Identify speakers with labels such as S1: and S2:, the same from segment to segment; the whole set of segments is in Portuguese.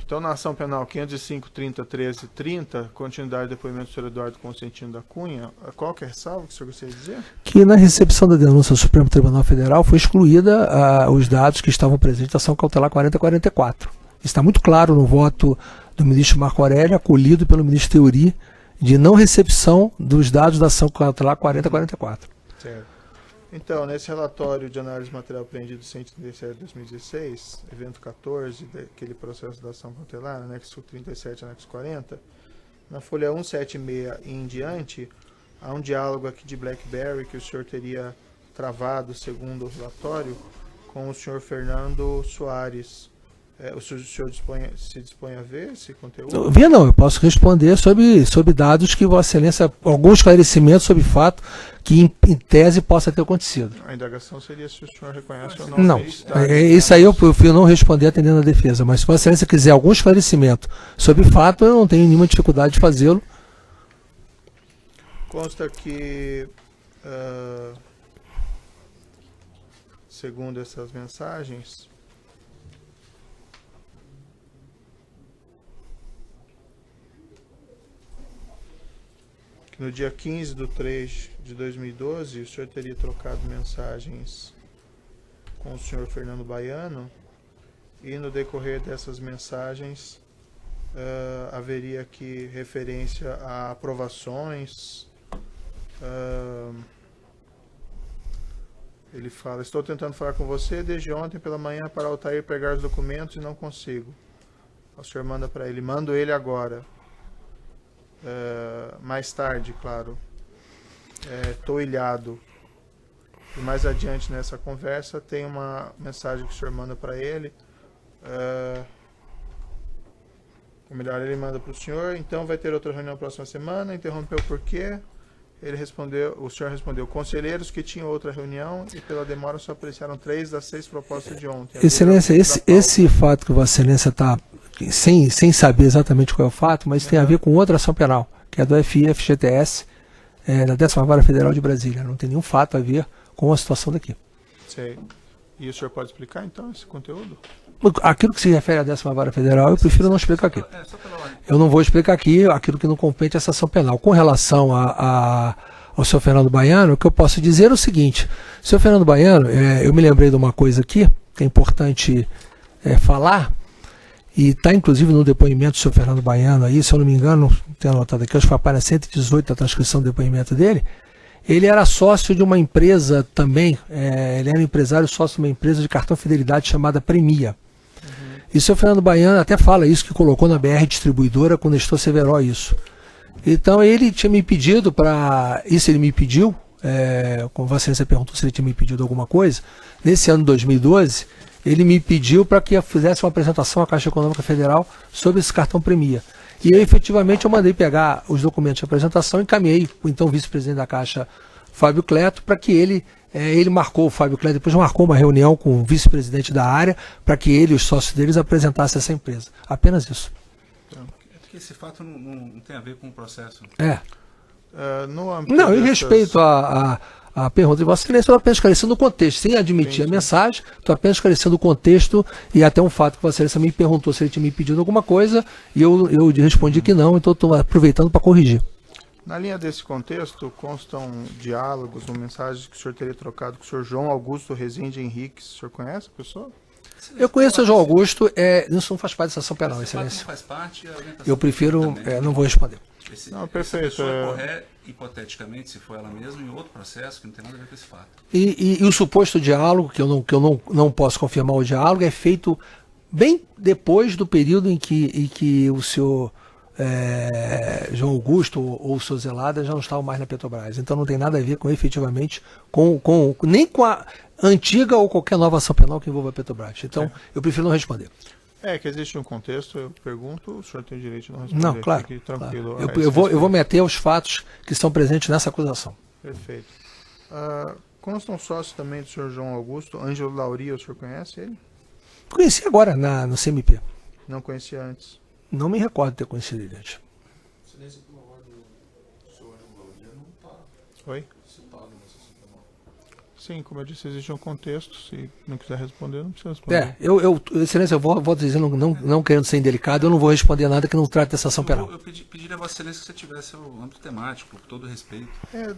S1: Então, na ação penal 505.30.13.30, continuidade do depoimento do senhor Eduardo Constantino da Cunha, qual que é a ressalva que o senhor gostaria de dizer?
S2: Que na recepção da denúncia do Supremo Tribunal Federal foi excluída os dados que estavam presentes na ação cautelar 4044. Está muito claro no voto do ministro Marco Aurélio, acolhido pelo ministro Teori, de não recepção dos dados da ação cautelar 4044.
S1: Certo. Então, nesse relatório de análise material apreendido 137 de 2016, evento 14, daquele processo da ação cautelar, anexo 37, anexo 40, na folha 176 e em diante, há um diálogo aqui de BlackBerry que o senhor teria travado, segundo o relatório, com o senhor Fernando Soares. O senhor se dispõe a ver esse conteúdo?
S2: Via não, eu posso responder sobre dados que Vossa Excelência, alguns esclarecimentos sobre fato que em tese possa ter acontecido.
S1: A indagação seria se o senhor reconhece ou não.
S2: Não, isso aí eu prefiro não responder atendendo a defesa, mas se Vossa Excelência quiser algum esclarecimento sobre fato, eu não tenho nenhuma dificuldade de fazê-lo.
S1: Consta que, segundo essas mensagens, no dia 15/3/2012, o senhor teria trocado mensagens com o senhor Fernando Baiano e no decorrer dessas mensagens haveria aqui referência a aprovações. Ele fala: estou tentando falar com você desde ontem pela manhã para Altair pegar os documentos e não consigo. O senhor manda para ele: mando ele agora. Mais tarde, claro, estou ilhado. E mais adiante nessa conversa tem uma mensagem que o senhor manda para ele, ou melhor, ele manda para o senhor: então vai ter outra reunião na próxima semana. Interrompeu por quê? O senhor respondeu: conselheiros que tinham outra reunião e pela demora só apreciaram 3 das 6 propostas de ontem.
S2: Excelência, esse fato que Vossa Excelência está sem saber exatamente qual é o fato, mas tem a ver com outra ação penal, que é do FGTS, da 10ª Vara Federal de Brasília. Não tem nenhum fato a ver com a situação daqui.
S1: Sei. E o senhor pode explicar, então, esse conteúdo?
S2: Aquilo que se refere à 10ª Vara Federal, eu prefiro não explicar aqui. Eu não vou explicar aqui aquilo que não compete a essa ação penal. Com relação ao senhor Fernando Baiano, o que eu posso dizer é o seguinte: o senhor Fernando Baiano, eu me lembrei de uma coisa aqui, que é importante falar, e está inclusive no depoimento do senhor Fernando Baiano, aí, se eu não me engano, tenho anotado aqui, acho que foi a página 118 da transcrição do depoimento dele. Ele era sócio de uma empresa também, ele era empresário sócio de uma empresa de cartão fidelidade chamada Premia. E o senhor Fernando Baiano até fala isso, que colocou na BR Distribuidora com o Nestor Severo isso. Então ele tinha me pedido para... Isso ele me pediu, como você perguntou se ele tinha me pedido alguma coisa, nesse ano de 2012, ele me pediu para que eu fizesse uma apresentação à Caixa Econômica Federal sobre esse cartão Premia. E eu, efetivamente, eu mandei pegar os documentos de apresentação e encaminhei o então vice-presidente da Caixa, Fábio Cleto, para que ele marcou, o Fábio Cleto depois marcou uma reunião com o vice-presidente da área, para que ele e os sócios deles apresentassem essa empresa. Apenas isso.
S3: Então, é porque esse fato não tem a ver com o processo.
S2: Não, em respeito a pergunta de Vossa Excelência, estou apenas esclarecendo o contexto, sem admitir a mensagem, estou apenas esclarecendo o contexto e até um fato que Vossa Excelência me perguntou se ele tinha me pedido alguma coisa e eu respondi que não, então estou aproveitando para corrigir.
S1: Na linha desse contexto, constam diálogos ou mensagens que o senhor teria trocado com o senhor João Augusto Rezende Henrique. O senhor conhece a pessoa?
S2: Eu conheço o João Augusto, isso não faz parte dessa ação penal, Excelência.
S3: Não faz parte,
S2: eu prefiro, não vou responder.
S1: Não, perfeito.
S3: Essa pessoa correr, hipoteticamente, se for ela mesma, em outro processo que não tem nada a ver com esse fato.
S2: E o suposto diálogo, que eu não posso confirmar o diálogo, é feito bem depois do período em que o senhor João Augusto ou o senhor Zelada já não estavam mais na Petrobras. Então não tem nada a ver com, efetivamente, nem com a antiga ou qualquer nova ação penal que envolva a Petrobras. Então eu prefiro não responder.
S1: Que existe um contexto, eu pergunto, o senhor tem o direito de não responder.
S2: Não, claro.
S1: Aqui, tranquilo.
S2: Claro. Eu vou meter os fatos que estão presentes nessa acusação.
S1: Perfeito. Consta um sócio também do senhor João Augusto, Ângelo Lauria, o senhor conhece ele?
S2: Conheci agora no CMP.
S1: Não conhecia antes?
S2: Não me recordo de ter conhecido ele antes.
S4: Excelência, pela ordem, o senhor Ângelo Lauria não está
S1: Oi?
S4: citado nessa ação penal.
S1: Sim, como eu disse, existe um contexto. Se não quiser responder, não precisa responder.
S2: Excelência, eu vou dizer, não querendo ser indelicado, eu não vou responder nada que não trate dessa ação penal.
S3: Eu pedi a Vossa Excelência que você tivesse o âmbito temático, com todo respeito.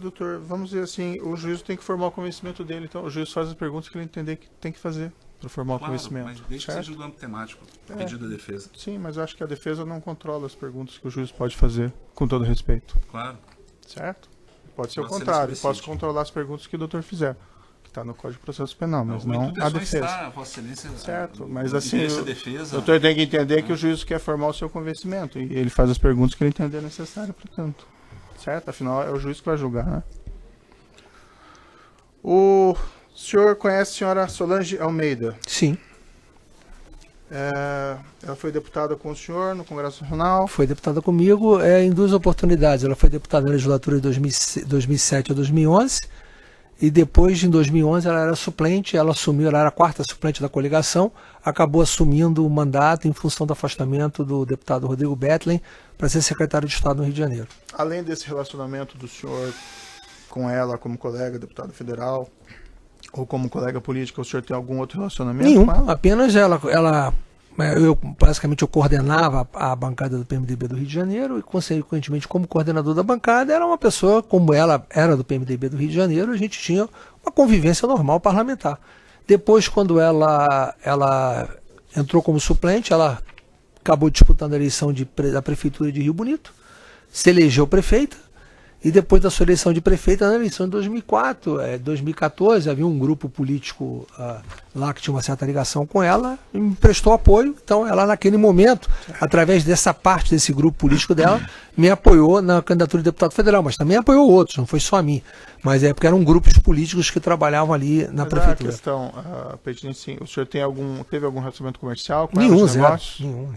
S1: Doutor, vamos dizer assim, o juiz tem que formar o convencimento dele, então o juiz faz as perguntas que ele entender que tem que fazer para formar o convencimento.
S3: Mas desde que seja do âmbito temático, pedido da defesa.
S1: Sim, mas eu acho que a defesa não controla as perguntas que o juiz pode fazer, com todo respeito.
S3: Claro.
S1: Certo? Pode ser o contrário, posso controlar as perguntas que o doutor fizer, que está no Código de Processo Penal, mas não a defesa.
S3: Está, Vossa Excelência,
S1: certo, mas assim,
S3: defesa,
S1: o doutor tem que entender que o juiz quer formar o seu convencimento, e ele faz as perguntas que ele entender necessário, portanto. Certo? Afinal, é o juiz que vai julgar, né? O senhor conhece a senhora Solange Almeida?
S2: Sim.
S1: Ela foi deputada com o senhor no Congresso Nacional?
S2: Foi deputada comigo em duas oportunidades. Ela foi deputada na legislatura de 2007 a 2011 e depois, em 2011, ela era suplente, ela era a quarta suplente da coligação, acabou assumindo o mandato em função do afastamento do deputado Rodrigo Bethlen para ser secretário de Estado no Rio de Janeiro.
S1: Além desse relacionamento do senhor com ela como colega, deputado federal, ou como colega política, o senhor tem algum outro relacionamento?
S2: Nenhum, apenas eu basicamente coordenava a bancada do PMDB do Rio de Janeiro e, consequentemente, como coordenador da bancada, era uma pessoa, como ela era do PMDB do Rio de Janeiro, a gente tinha uma convivência normal parlamentar. Depois, quando ela entrou como suplente, ela acabou disputando a eleição da Prefeitura de Rio Bonito, se elegeu prefeita, e depois da sua eleição de prefeita, na eleição de 2014, havia um grupo político lá que tinha uma certa ligação com ela, e me prestou apoio. Então, ela, naquele momento, através dessa parte desse grupo político dela, me apoiou na candidatura de deputado federal, mas também apoiou outros, não foi só a mim. Mas porque eram grupos políticos que trabalhavam ali na prefeitura.
S1: A questão, sim, o senhor teve algum relacionamento comercial com
S2: nenhum,
S1: ela?
S2: Zero. Nenhum.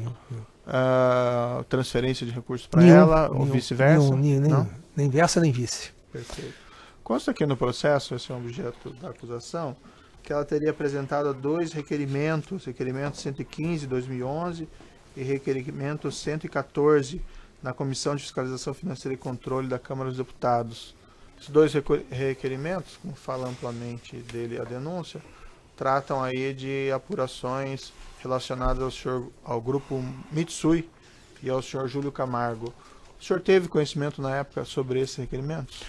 S1: Transferência de recursos para ela, ou vice-versa?
S2: Não? Nem versa nem vice.
S1: Perfeito. Consta aqui no processo, esse é um objeto da acusação, que ela teria apresentado dois requerimentos, requerimento 115 de 2011 e requerimento 114 na Comissão de Fiscalização Financeira e Controle da Câmara dos Deputados. Esses dois requerimentos, como fala amplamente dele a denúncia, tratam aí de apurações relacionadas ao grupo Mitsui e ao senhor Júlio Camargo. O senhor teve conhecimento na época sobre esses requerimentos?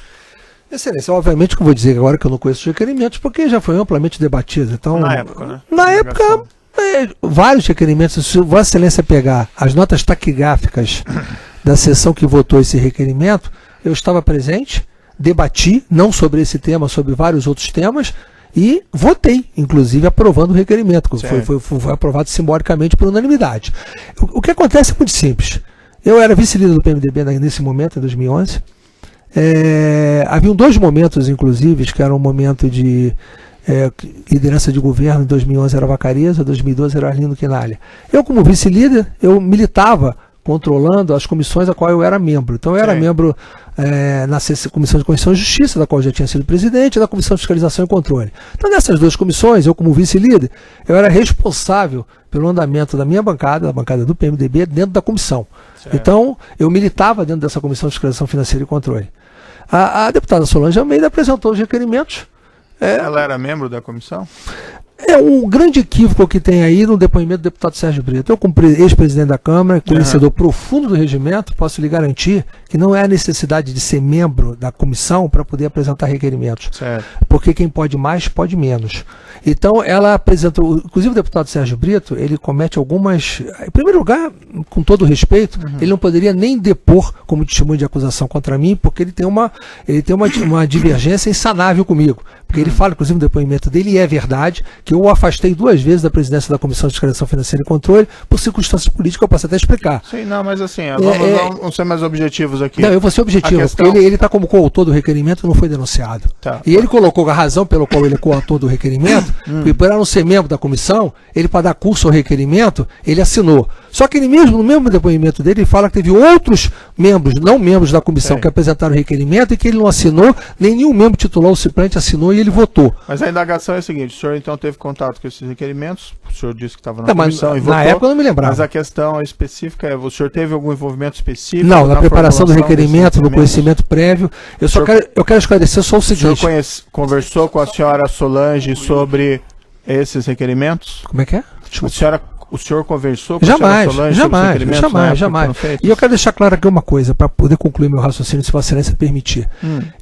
S1: Excelência,
S2: obviamente que eu vou dizer agora que eu não conheço os requerimentos, porque já foi amplamente debatido. Então,
S1: na época, né?
S2: Na época, vários requerimentos. Se Vossa Excelência pegar as notas taquigráficas da sessão que votou esse requerimento, eu estava presente, debati, não sobre esse tema, sobre vários outros temas, e votei, inclusive, aprovando o requerimento. Foi aprovado simbolicamente por unanimidade. O que acontece é muito simples. Eu era vice-líder do PMDB nesse momento, em 2011. Haviam dois momentos, inclusive, que eram um momento de liderança de governo. Em 2011 era Vacareza, em 2012 era Arlindo Quinalha. Eu, como vice-líder, eu militava controlando as comissões a qual eu era membro. Então, eu era membro na Comissão de Constituição e Justiça, da qual eu já tinha sido presidente, e da Comissão de Fiscalização e Controle. Então, nessas duas comissões, eu, como vice-líder, eu era responsável pelo andamento da minha bancada, da bancada do PMDB, dentro da comissão. Certo. Então, eu militava dentro dessa Comissão de Fiscalização Financeira e Controle. A deputada Solange Almeida apresentou os requerimentos.
S1: Ela era membro da comissão?
S2: É um grande equívoco que tem aí no depoimento do deputado Sérgio Brito. Eu, como ex-presidente da Câmara, conhecedor profundo do regimento, posso lhe garantir que não é a necessidade de ser membro da comissão para poder apresentar requerimentos.
S1: Certo.
S2: Porque quem pode mais, pode menos. Então, ela apresentou, inclusive o deputado Sérgio Brito, ele comete algumas... Em primeiro lugar, com todo respeito, ele não poderia nem depor como testemunho de acusação contra mim, porque ele tem uma divergência insanável comigo. Porque ele fala, inclusive, no depoimento dele, e é verdade, que eu o afastei 2 vezes da presidência da Comissão de Fiscalização Financeira e Controle por circunstâncias políticas, eu posso até explicar.
S1: Sim, não, mas assim, vamos ser mais objetivos aqui.
S2: Não, eu vou ser objetivo, questão... porque ele está como coautor do requerimento, não foi denunciado.
S1: Tá.
S2: E ele colocou a razão pelo qual ele é coautor do requerimento, porque para não ser membro da comissão, ele, para dar curso ao requerimento, ele assinou Só que ele mesmo, no mesmo depoimento dele, ele fala que teve outros membros, não membros da comissão, que apresentaram o requerimento e que ele não assinou, nenhum membro titular ou suplente assinou e ele votou.
S1: Mas a indagação é a seguinte, o senhor então teve contato com esses requerimentos, o senhor disse que estava na comissão e votou.
S2: Na época eu não me lembrava.
S1: Mas a questão específica é, o senhor teve algum envolvimento específico?
S2: Não, na preparação do requerimento, no conhecimento prévio. Eu quero esclarecer só o seguinte.
S1: O senhor conversou com a senhora Solange sobre esses requerimentos?
S2: Como é que é?
S1: O senhor conversou com a senhora Solange sobre os requerimentos?
S2: Jamais. E eu quero deixar claro aqui uma coisa, para poder concluir meu raciocínio, se Vossa Excelência permitir.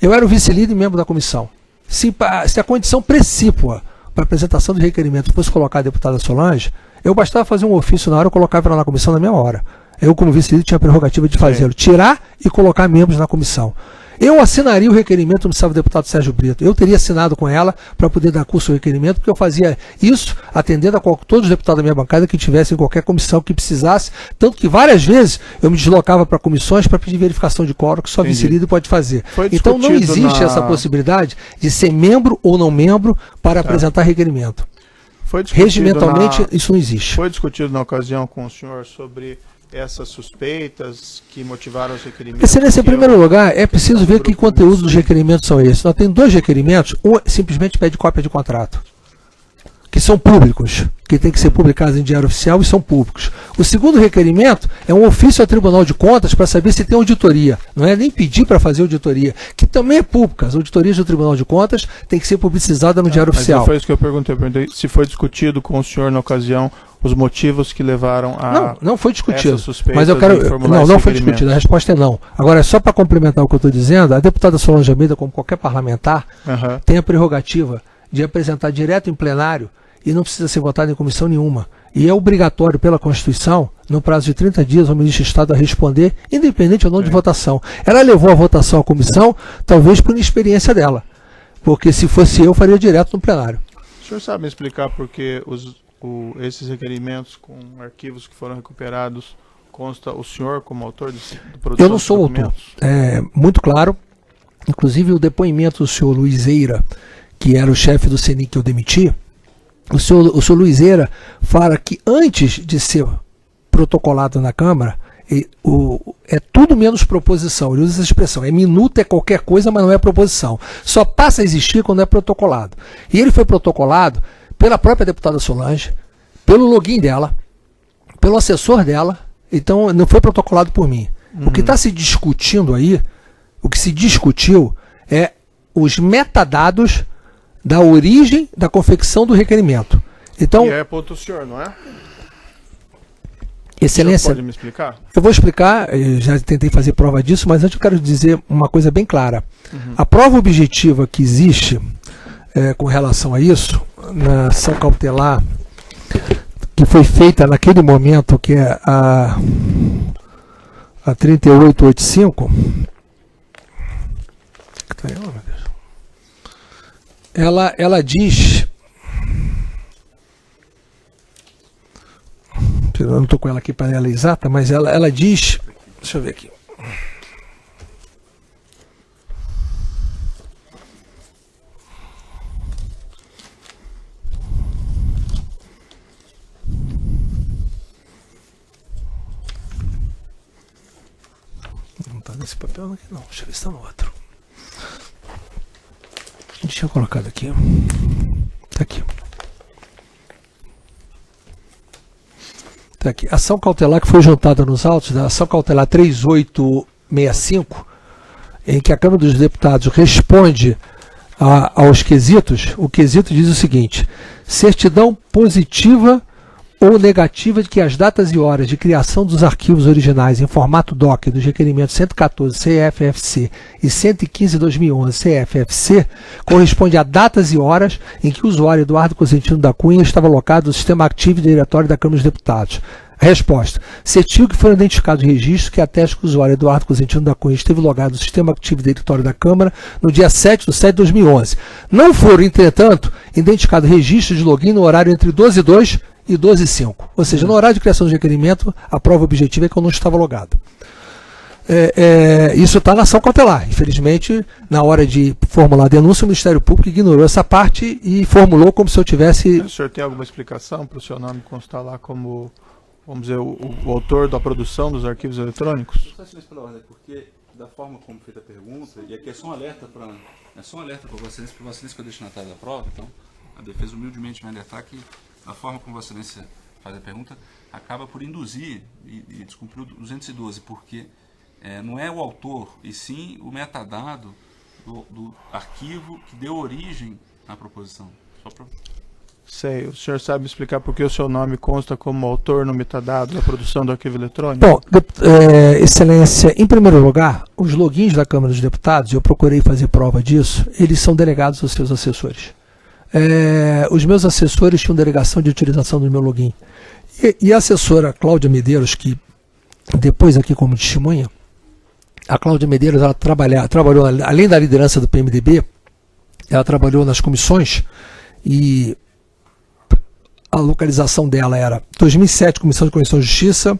S2: Eu era o vice-líder e membro da comissão. Se a condição precípua para a apresentação do requerimento fosse colocar a deputada Solange, eu bastava fazer um ofício na hora e colocava ela na comissão na mesma hora. Eu, como vice-líder, tinha a prerrogativa de fazê-lo, tirar e colocar membros na comissão. Eu assinaria o requerimento do deputado Sérgio Brito. Eu teria assinado com ela para poder dar curso ao requerimento, porque eu fazia isso atendendo a todos os deputados da minha bancada que tivessem qualquer comissão que precisasse, tanto que várias vezes eu me deslocava para comissões para pedir verificação de quórum, que só vice-líder pode fazer. Então não existe essa possibilidade de ser membro ou não membro para apresentar requerimento. Regimentalmente, isso não existe.
S1: Foi discutido na ocasião com o senhor sobre essas suspeitas que motivaram os requerimentos?
S2: Excelência, em primeiro lugar, é preciso ver que conteúdo dos requerimentos são esses. Nós temos 2 requerimentos, um simplesmente pede cópia de contrato, que são públicos, que tem que ser publicados em diário oficial e são públicos. O segundo requerimento é um ofício ao Tribunal de Contas para saber se tem auditoria. Não é nem pedir para fazer auditoria, que também é pública. As auditorias do Tribunal de Contas têm que ser publicizadas no diário oficial.
S1: Mas foi isso que eu perguntei se foi discutido com o senhor na ocasião os motivos que levaram a...
S2: Não foi discutido, mas eu quero... Não foi discutido, a resposta é não. Agora, só para complementar o que eu estou dizendo, a deputada Solange Almeida, como qualquer parlamentar, tem a prerrogativa de apresentar direto em plenário e não precisa ser votado em comissão nenhuma. E é obrigatório pela Constituição, no prazo de 30 dias, o ministro de Estado a responder, independente ou não de votação. Ela levou a votação à comissão, talvez por inexperiência dela, porque se fosse eu, faria direto no plenário.
S1: O senhor sabe me explicar por que esses requerimentos com arquivos que foram recuperados, consta o senhor como autor de produção?
S2: Eu não sou autor. É muito claro, inclusive o depoimento do senhor Luizeira, que era o chefe do CNI que eu demiti, o senhor Luizeira fala que antes de ser protocolado na Câmara, é tudo menos proposição. Ele usa essa expressão, é minuta, é qualquer coisa, mas não é proposição. Só passa a existir quando é protocolado. E ele foi protocolado pela própria deputada Solange, pelo login dela, pelo assessor dela, então não foi protocolado por mim. O que está se discutindo aí, o que se discutiu é os metadados da origem da confecção do requerimento. Então,
S1: e é ponto do senhor, não é?
S2: Excelência,
S1: pode me explicar?
S2: Eu vou explicar, eu já tentei fazer prova disso, mas antes eu quero dizer uma coisa bem clara. A prova objetiva que existe com relação a isso, na ação cautelar que foi feita naquele momento, que é a 3885, ela diz, eu não estou com ela aqui para ela exata, mas ela diz, deixa eu ver aqui. Não está nesse papel aqui não, deixa eu ver se está no outro. Deixa eu colocar aqui. Está aqui. Está aqui. Ação cautelar que foi juntada nos autos da ação cautelar 3865, em que a Câmara dos Deputados responde aos quesitos. O quesito diz o seguinte: certidão positiva ou negativa de que as datas e horas de criação dos arquivos originais em formato DOC dos requerimentos 114 CFFC e 115/2011 CFFC corresponde a datas e horas em que o usuário Eduardo Cosentino da Cunha estava alocado no sistema ativo e diretório da Câmara dos Deputados. Resposta: certigo que foram identificados registros que atestam que o usuário Eduardo Cosentino da Cunha esteve logado no sistema ativo e diretório da Câmara no dia 7/7/2011. Não foram, entretanto, identificados registros de login no horário entre 12h02 e 12h05. Ou seja, no horário de criação do requerimento, a prova objetiva é que eu não estava logado. Isso está na ação cautelar. Infelizmente, na hora de formular a denúncia, o Ministério Público ignorou essa parte e formulou como se eu tivesse...
S1: O senhor tem alguma explicação para o seu nome constar lá como vamos dizer, o autor da produção dos arquivos eletrônicos?
S3: Só silêncio pela ordem, porque da forma como feita a pergunta, e aqui é só um alerta para Vossa Excelência que eu deixo na tela da prova, então a defesa humildemente vai alertar que a forma como Vossa Excelência faz a pergunta acaba por induzir e descumprir o 212, porque não é o autor, e sim o metadado do arquivo que deu origem à proposição. Só pra...
S1: Sei, o senhor sabe explicar por que o seu nome consta como autor no metadado da produção do arquivo eletrônico?
S2: Bom, Excelência, em primeiro lugar, os logins da Câmara dos Deputados, eu procurei fazer prova disso, eles são delegados aos seus assessores. Os meus assessores tinham delegação de utilização do meu login. E a assessora Cláudia Medeiros, que depois aqui como testemunha, a Cláudia Medeiros ela trabalhou, além da liderança do PMDB, ela trabalhou nas comissões e a localização dela era 2007, Comissão de Constituição e Justiça,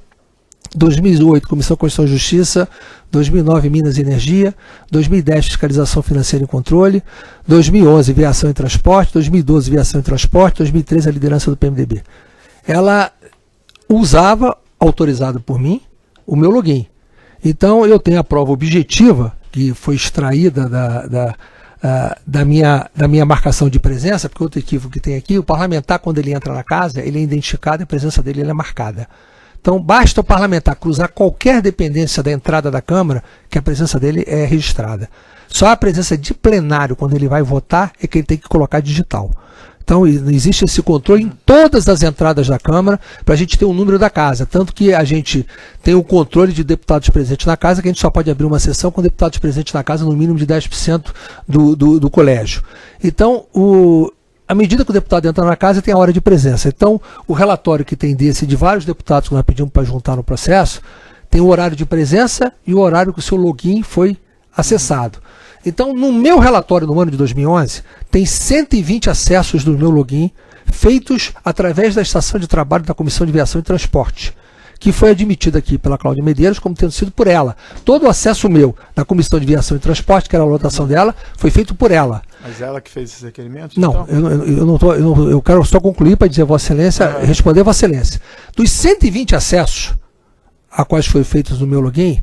S2: 2008, Comissão de Constituição e Justiça, 2009, Minas e Energia, 2010, Fiscalização Financeira e Controle, 2011, Viação e Transporte, 2012, Viação e Transporte, 2013, a liderança do PMDB. Ela usava, autorizado por mim, o meu login. Então, eu tenho a prova objetiva, que foi extraída da minha marcação de presença, porque outro equívoco que tem aqui, o parlamentar, quando ele entra na casa, ele é identificado e a presença dele é marcada. Então, basta o parlamentar cruzar qualquer dependência da entrada da Câmara, que a presença dele é registrada. Só a presença de plenário, quando ele vai votar, é que ele tem que colocar digital. Então, existe esse controle em todas as entradas da Câmara para a gente ter o número da casa. Tanto que a gente tem o controle de deputados presentes na casa, que a gente só pode abrir uma sessão com deputados presentes na casa no mínimo de 10% do colégio. Então, à medida que o deputado entra na casa, tem a hora de presença. Então, o relatório que tem desse de vários deputados que nós pedimos para juntar no processo, tem o horário de presença e o horário que o seu login foi acessado. Então, no meu relatório no ano de 2011, tem 120 acessos do meu login feitos através da estação de trabalho da Comissão de Viação e Transporte, que foi admitida aqui pela Cláudia Medeiros como tendo sido por ela. Todo o acesso meu na Comissão de Viação e Transporte, que era a lotação dela, foi feito por ela.
S1: Mas ela que fez esses requerimentos?
S2: Não,
S1: então?
S2: eu quero só concluir para dizer a Vossa Excelência, responder a Vossa Excelência. Dos 120 acessos a quais foi feitos no meu login,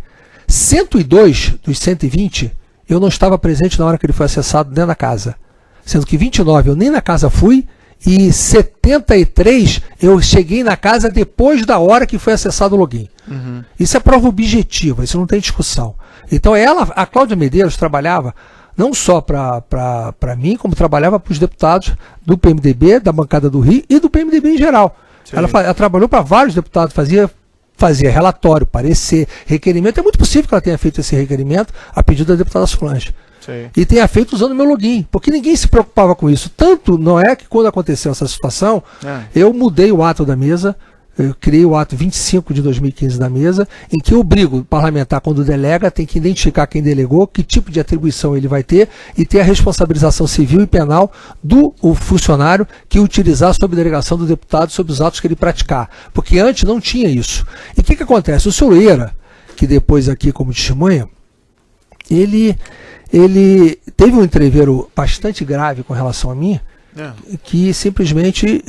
S2: 102 dos 120 eu não estava presente na hora que ele foi acessado dentro da casa. Sendo que 29 eu nem na casa fui e 73 eu cheguei na casa depois da hora que foi acessado o login. Uhum. Isso é prova objetiva, isso não tem discussão. Então a Cláudia Medeiros trabalhava não só para mim, como trabalhava para os deputados do PMDB, da bancada do Rio e do PMDB em geral. Ela trabalhou para vários deputados, fazia relatório, parecer, requerimento. É muito possível que ela tenha feito esse requerimento a pedido da deputada Solange. Sim. E tenha feito usando o meu login, porque ninguém se preocupava com isso. Tanto não é que quando aconteceu essa situação, eu mudei o ato da mesa, eu criei o ato 25 de 2015 da mesa, em que eu obrigo o parlamentar, quando delega, tem que identificar quem delegou, que tipo de atribuição ele vai ter e ter a responsabilização civil e penal do funcionário que utilizar sob delegação do deputado sobre os atos que ele praticar. Porque antes não tinha isso. E o que acontece? O senhor Eira, que depois aqui como testemunha, ele teve um entreveiro bastante grave com relação a mim, que simplesmente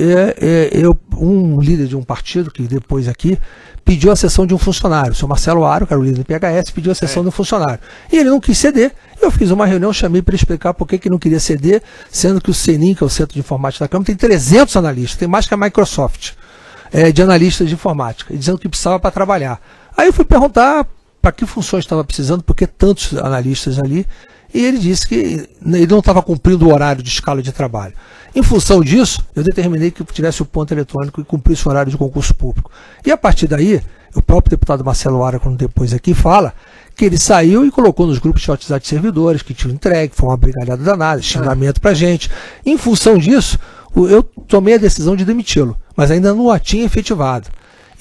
S2: um líder de um partido, que depois aqui, pediu a cessão de um funcionário. O senhor Marcelo Aro, que era o líder do PHS, pediu a cessão de um funcionário. E ele não quis ceder. Eu fiz uma reunião, chamei para explicar por que não queria ceder, sendo que o CENIM, que é o Centro de Informática da Câmara, tem 300 analistas, tem mais que a Microsoft, de analistas de informática, dizendo que precisava para trabalhar. Aí eu fui perguntar para que funções estava precisando, por que tantos analistas ali, e ele disse que ele não estava cumprindo o horário de escala de trabalho. Em função disso, eu determinei que tivesse o ponto eletrônico e cumprisse o horário de concurso público. E a partir daí, o próprio deputado Marcelo Ara, quando depois aqui fala, que ele saiu e colocou nos grupos de WhatsApp de servidores, que tinham entregue, foi uma brigalhada danada, xingamento pra gente. Em função disso, eu tomei a decisão de demiti-lo, mas ainda não a tinha efetivado.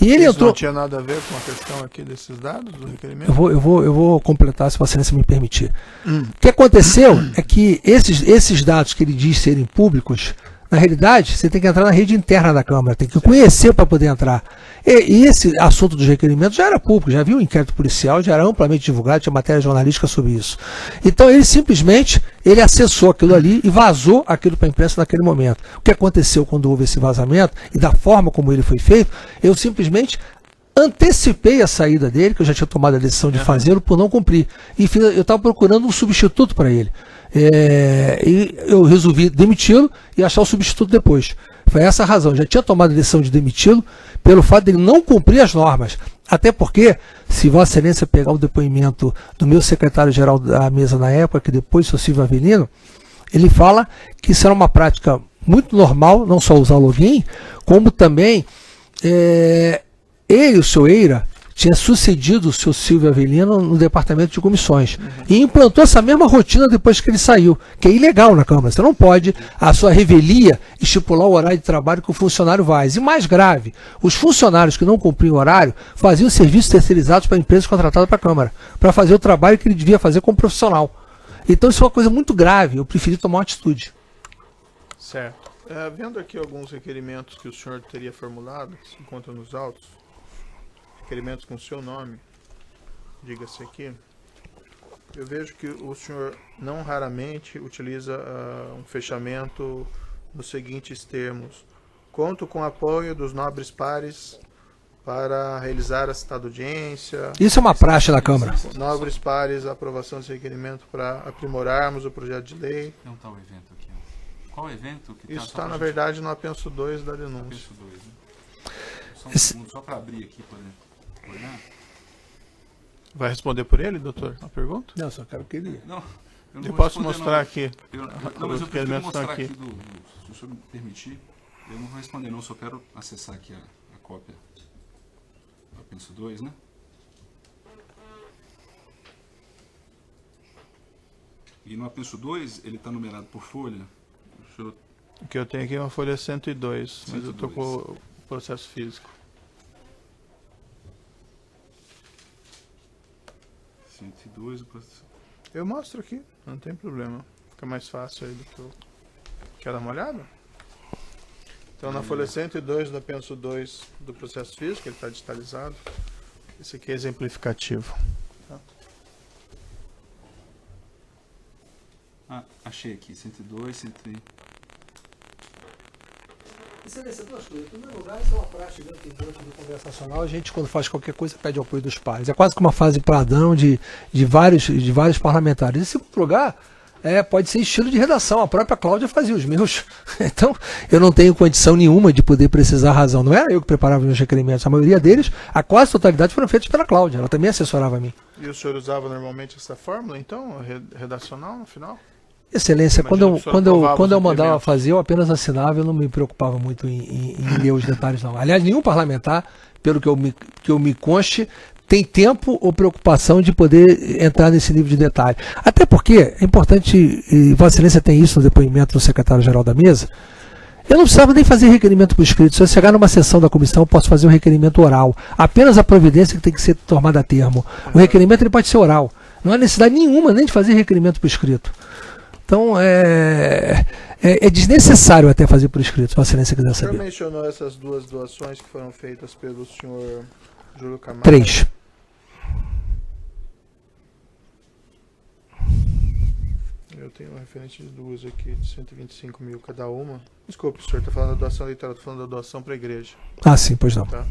S2: E ele entrou...
S1: não tinha nada a ver com a questão aqui desses dados do requerimento?
S2: Eu vou completar, se Vossa Excelência me permitir. O que aconteceu é que esses dados que ele diz serem públicos Na realidade, você tem que entrar na rede interna da Câmara, tem que conhecer para poder entrar. E esse assunto dos requerimentos já era público, já havia um inquérito policial, já era amplamente divulgado, tinha matéria jornalística sobre isso. Então ele simplesmente acessou aquilo ali e vazou aquilo para a imprensa naquele momento. O que aconteceu quando houve esse vazamento e da forma como ele foi feito, eu simplesmente antecipei a saída dele, que eu já tinha tomado a decisão de fazê-lo por não cumprir. E eu estava procurando um substituto para ele. E eu resolvi demiti-lo e achar o substituto depois. Foi essa a razão. Já tinha tomado a decisão de demiti-lo pelo fato de ele não cumprir as normas. Até porque, se Vossa Excelência pegar o depoimento do meu secretário-geral da mesa na época, que depois foi o Silvio Avelino, ele fala que isso era uma prática muito normal, não só usar o login, como também ele, o seu Eira, tinha sucedido o seu Silvio Avelino no departamento de comissões. E implantou essa mesma rotina depois que ele saiu, que é ilegal na Câmara. Você não pode, a sua revelia, estipular o horário de trabalho que o funcionário faz. E mais grave, os funcionários que não cumpriam o horário faziam serviços terceirizados para empresas contratadas para a Câmara, para fazer o trabalho que ele devia fazer como profissional. Então isso é uma coisa muito grave, eu preferi tomar uma atitude.
S1: Certo. Vendo aqui alguns requerimentos que o senhor teria formulado, que se encontram nos autos, requerimentos com seu nome, diga-se aqui, eu vejo que o senhor não raramente utiliza um fechamento nos seguintes termos: conto com o apoio dos nobres pares para realizar a citada audiência.
S2: Isso é uma praxe da Câmara.
S1: Nobres pares, a aprovação desse requerimento para aprimorarmos o projeto de lei.
S3: Não está o evento aqui. Qual evento? Que
S1: isso está, na verdade, no apenso 2 da denúncia.
S3: Apenso 2, né? Só um segundo, só para abrir aqui, por exemplo.
S1: Vai responder por ele, doutor, a pergunta?
S2: Não, só quero que ele...
S3: Não,
S1: eu posso mostrar não. Aqui.
S3: Não, mas eu prefiro mostrar aqui. Se o senhor me permitir, eu não vou responder não, só quero acessar aqui a cópia do apenso 2, né? E no apenso 2, ele está numerado por folha.
S1: O que eu tenho aqui é uma folha 102, mas eu estou com o processo físico.
S3: 102,
S1: eu mostro aqui, não tem problema. Fica mais fácil aí do que eu... Quer dar uma olhada? Então, na folha 102 do apenso 2 do processo físico, ele está digitalizado. Esse aqui é exemplificativo.
S3: Tá? Achei aqui, 102, 103.
S2: Excelência, duas coisas. Em primeiro lugar, isso é uma praxe dentro do Congresso Nacional. A gente, quando faz qualquer coisa, pede o apoio dos pares. É quase que uma fase padrão de vários parlamentares. Em segundo lugar, pode ser estilo de redação. A própria Cláudia fazia os meus. Então, eu não tenho condição nenhuma de poder precisar razão. Não era eu que preparava os meus requerimentos. A maioria deles, a quase totalidade, foram feitos pela Cláudia. Ela também assessorava a mim.
S1: E o senhor usava normalmente essa fórmula, então, redacional, no final?
S2: Excelência, quando eu mandava fazer, eu apenas assinava, eu não me preocupava muito em ler os detalhes, não. Aliás, nenhum parlamentar, pelo que eu me conste, tem tempo ou preocupação de poder entrar nesse nível de detalhe. Até porque é importante, e Vossa Excelência tem isso no depoimento do secretário-geral da mesa, eu não precisava nem fazer requerimento por escrito. Se eu chegar numa sessão da comissão, eu posso fazer um requerimento oral. Apenas a providência que tem que ser tomada a termo. O requerimento ele pode ser oral. Não há necessidade nenhuma nem de fazer requerimento por escrito. Então, é desnecessário até fazer por escrito, se Vossa Excelência quiser saber.
S1: O senhor mencionou essas duas doações que foram feitas pelo senhor Júlio Camargo.
S2: 3.
S1: Eu tenho uma referente de duas aqui, de 125 mil cada uma. Desculpe, o senhor está falando da doação eleitoral, estou falando da doação para a igreja.
S2: Ah, sim, pois não.
S1: Tá.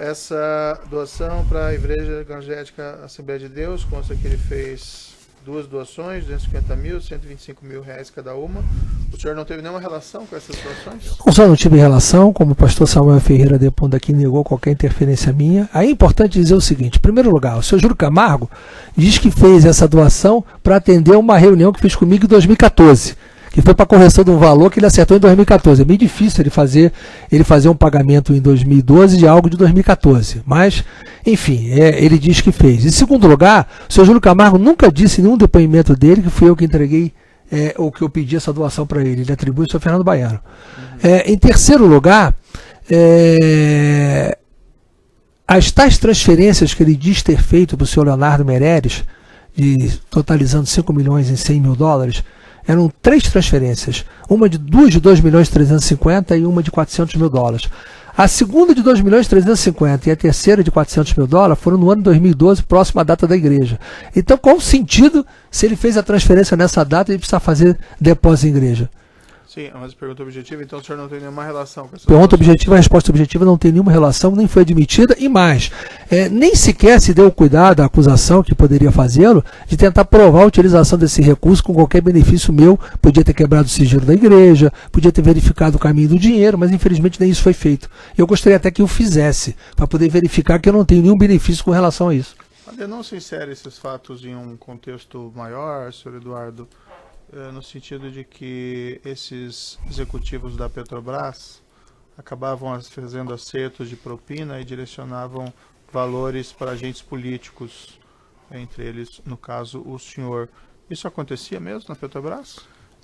S1: Essa doação para a Igreja Evangélica Assembleia de Deus, consta que ele fez duas doações, 250 mil, 125 mil reais cada uma. O senhor não teve nenhuma relação com essas doações?
S2: O senhor não tive relação, como o pastor Samuel Ferreira depondo aqui negou qualquer interferência minha. Aí é importante dizer o seguinte: em primeiro lugar, o senhor Júlio Camargo diz que fez essa doação para atender uma reunião que fez comigo em 2014. Que foi para correção de um valor que ele acertou em 2014. É meio difícil ele fazer um pagamento em 2012 de algo de 2014. Mas, enfim, ele diz que fez. Em segundo lugar, o senhor Júlio Camargo nunca disse em nenhum depoimento dele que fui eu que entreguei ou que eu pedi essa doação para ele. Ele atribui ao senhor Fernando Baiano. Em terceiro lugar, as tais transferências que ele diz ter feito para o senhor Leonardo Meirelles, totalizando 5 milhões e 100 mil dólares, eram 3 transferências, duas de 2 milhões e 350 e uma de 400 mil dólares. A segunda de 2 milhões e 350 e a terceira de 400 mil dólares foram no ano de 2012, próxima à data da igreja. Então, qual o sentido, se ele fez a transferência nessa data, ele precisa fazer depósito em igreja?
S1: Sim, mas pergunta objetiva, então o senhor não tem nenhuma relação com essa
S2: pergunta objetiva, a resposta objetiva não tem nenhuma relação, nem foi admitida, e mais, nem sequer se deu cuidado à acusação, que poderia fazê-lo, de tentar provar a utilização desse recurso com qualquer benefício meu. Podia ter quebrado o sigilo da igreja, podia ter verificado o caminho do dinheiro, mas infelizmente nem isso foi feito. Eu gostaria até que o fizesse, para poder verificar que eu não tenho nenhum benefício com relação a isso.
S1: A denúncia insere esses fatos em um contexto maior, senhor Eduardo, no sentido de que esses executivos da Petrobras acabavam fazendo acertos de propina e direcionavam valores para agentes políticos, entre eles, no caso, o senhor. Isso acontecia mesmo na Petrobras?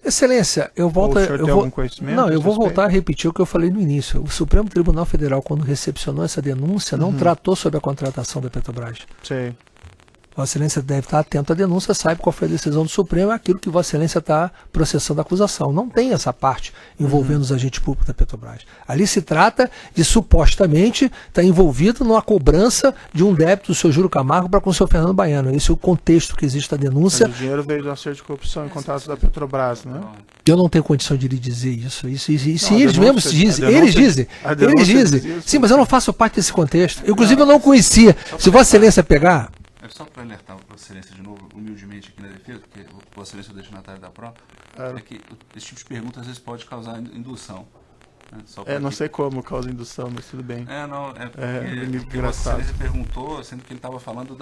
S2: Excelência, eu volto. Eu vou voltar a repetir o que eu falei no início. O Supremo Tribunal Federal, quando recepcionou essa denúncia, não tratou sobre a contratação da Petrobras.
S1: Sim.
S2: Vossa Excelência deve estar atento à denúncia, sabe qual foi a decisão do Supremo, é aquilo que Vossa Excelência está processando a acusação. Não tem essa parte envolvendo os agentes públicos da Petrobras. Ali se trata de, supostamente, estar envolvido numa cobrança de um débito do seu Júlio Camargo para com o seu Fernando Baiano. Esse é o contexto que existe da denúncia.
S1: Mas o dinheiro veio do acerto de corrupção em contratos da Petrobras, né?
S2: Eu não tenho condição de lhe dizer isso. Eles mesmos dizem. Eles dizem. Sim, mas eu não faço parte desse contexto. Inclusive, eu não conhecia. Se Vossa Excelência pegar...
S3: Só para alertar Vossa Excelência de novo, humildemente aqui na defesa, porque Vossa Excelência é o destinatário da prova, é que esse tipo de pergunta às vezes pode causar indução. Né?
S1: Não sei como causa indução, mas tudo bem.
S3: Porque Vossa Excelência perguntou, sendo que ele estava falando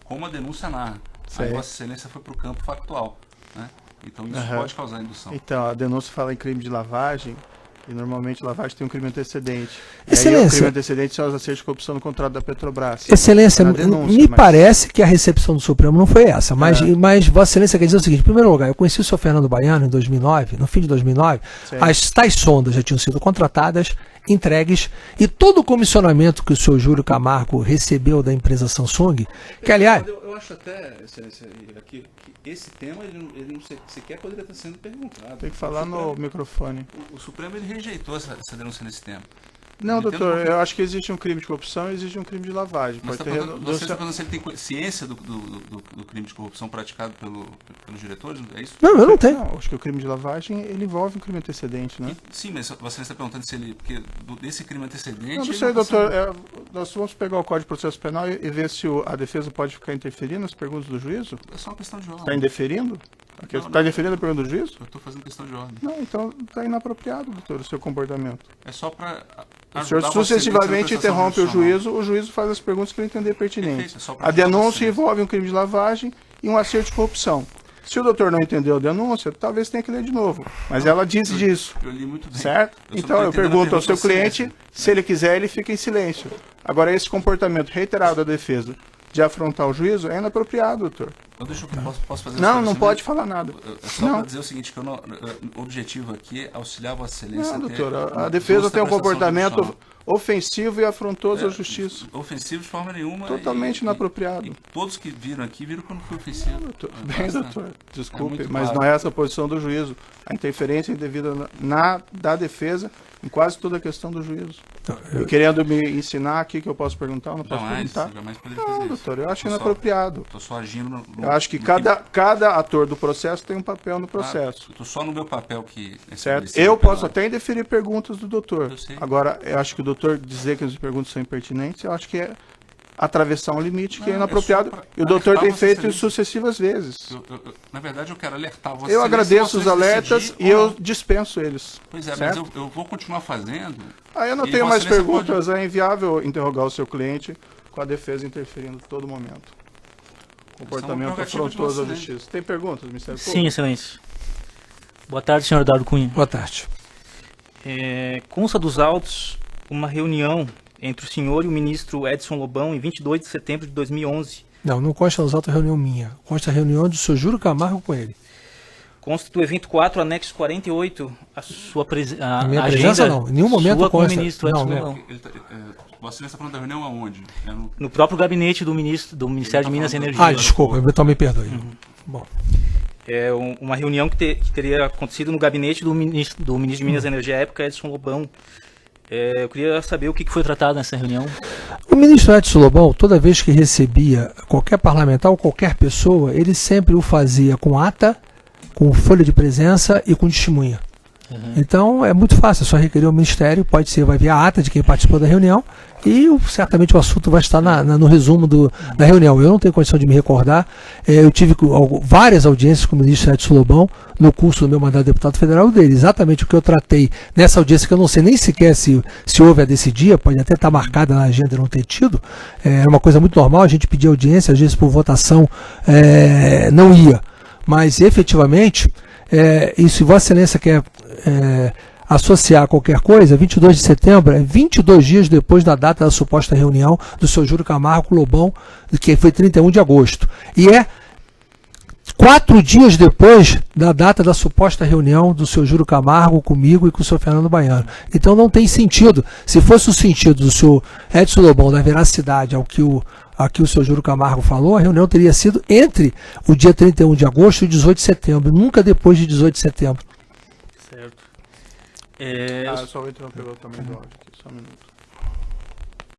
S3: como a denúncia narra. Aí Vossa Excelência foi para o campo factual. Né? Então isso pode causar indução.
S1: Então, a denúncia fala em crime de lavagem. E normalmente lavagem tem um crime antecedente.
S2: Excelência.
S1: E aí, o crime antecedente são os acertos de corrupção no contrato da Petrobras.
S2: Excelência, me parece que a recepção do Supremo não foi essa, mas Vossa Excelência quer dizer o seguinte: em primeiro lugar, eu conheci o senhor Fernando Baiano em 2009, no fim de 2009, as tais sondas já tinham sido contratadas, entregues, e todo o comissionamento que o senhor Júlio Camargo recebeu da empresa Samsung, que aliás...
S3: Eu acho até, Excelência, aqui, que esse tema ele não sequer poderia estar sendo perguntado.
S1: Tem que falar no microfone.
S3: O Supremo ele rejeitou essa denúncia nesse tema.
S1: Não, doutor, eu acho que existe um crime de corrupção e existe um crime de lavagem.
S3: Você está perguntando se ele tem ciência do crime de corrupção praticado pelos diretores? É isso?
S2: Não, eu não tenho.
S1: Não, acho que o crime de lavagem ele envolve um crime antecedente, né?
S3: Sim, mas você está perguntando se ele... Porque desse crime antecedente...
S1: Não sei, doutor. Nós vamos pegar o Código de Processo Penal e ver se a defesa pode ficar interferindo nas perguntas do juízo?
S3: É só uma questão de ordem.
S1: Está indeferindo? Está indeferindo a pergunta do juízo?
S3: Eu estou fazendo questão de ordem.
S1: Não, então está inapropriado, doutor, o seu comportamento.
S3: É só para...
S1: O senhor sucessivamente interrompe o juízo faz as perguntas que ele entender pertinentes. A denúncia envolve um crime de lavagem e um acerto de corrupção. Se o doutor não entendeu a denúncia, talvez tenha que ler de novo. Mas ela diz disso.
S3: Eu li muito bem.
S1: Certo? Então eu pergunto ao seu cliente, se ele quiser, ele fica em silêncio. Agora, esse comportamento reiterado da defesa de afrontar o juízo é inapropriado, doutor.
S3: Então, deixa eu posso fazer
S1: não pode falar nada.
S3: É só para dizer o seguinte, que o objetivo aqui é auxiliar Vossa Excelência.
S1: Não, doutor, a defesa tem um comportamento ofensivo e afrontoso à justiça.
S3: Ofensivo de forma nenhuma.
S1: Totalmente inapropriado.
S3: E todos que viram aqui viram quando foi ofensivo.
S1: Doutor, desculpe, mas não é essa a posição do juízo. A interferência indevida da defesa em quase toda a questão do juízo. E querendo me ensinar aqui que eu posso perguntar, eu não posso perguntar.
S3: Jamais poderia fazer isso.
S1: Doutor, eu acho inapropriado.
S3: Estou só agindo
S1: eu acho que cada ator do processo tem um papel no processo.
S3: Estou só no meu papel que é
S1: certo. Eu posso até indeferir perguntas do doutor. Agora, eu acho que o doutor dizer que as perguntas são impertinentes, eu acho que é atravessar um limite que é inapropriado. E o doutor tem feito isso sucessivas vezes.
S3: Na verdade, eu quero alertar você.
S1: Eu agradeço os alertas e eu dispenso eles.
S3: Pois é,
S1: certo?
S3: mas eu vou continuar fazendo.
S1: Eu não tenho mais perguntas. É inviável interrogar o seu cliente com a defesa interferindo a todo momento. Comportamento afrontoso à justiça. Tem perguntas, Ministério Público?
S4: Sim, Excelência. Boa tarde, senhor Eduardo Cunha.
S2: Boa tarde.
S4: Consta dos autos uma reunião entre o senhor e o ministro Edson Lobão em 22 de setembro de 2011.
S2: Não consta nos autos reunião minha. Consta a reunião do senhor Júlio Camargo com ele.
S4: Consta do evento 4, anexo 48, a sua
S2: a minha presença não, em nenhum momento
S4: sua
S2: consta.
S4: Como ministro Edson
S2: não,
S4: Lobão.
S3: Vossa Excelência está falando da reunião aonde?
S4: No próprio gabinete do Ministério de Minas e Energia.
S2: Desculpa, então me perdoe. Bom.
S4: É uma reunião que teria acontecido no gabinete do ministro de Minas e Energia à época, Edson Lobão. Eu queria saber o que foi tratado nessa reunião.
S2: O ministro Edson Lobão, toda vez que recebia qualquer parlamentar ou qualquer pessoa, ele sempre o fazia com ata, com folha de presença e com testemunha. Então é muito fácil, é só requerer ao Ministério, vai ver a ata de quem participou da reunião e certamente o assunto vai estar no resumo da reunião. Eu não tenho condição de me recordar, eu tive várias audiências com o ministro Edson Lobão no curso do meu mandato de deputado federal dele. Exatamente o que eu tratei nessa audiência, que eu não sei nem sequer se houve a desse dia, pode até estar marcada na agenda e não ter tido, é uma coisa muito normal, a gente pedir audiência, às vezes por votação não ia, mas efetivamente... e se Vossa Excelência quer associar qualquer coisa, 22 de setembro é 22 dias depois da data da suposta reunião do seu Júlio Camargo com o Lobão, que foi 31 de agosto. E é 4 dias depois da data da suposta reunião do seu Júlio Camargo comigo e com o seu Fernando Baiano. Então não tem sentido. Se fosse o sentido do seu Edson Lobão, da veracidade ao que o seu Júlio Camargo falou, a reunião teria sido entre o dia 31 de agosto e 18 de setembro, nunca depois de 18 de setembro.
S4: Certo.
S1: Só vou interromper também do áudio aqui, só um minuto.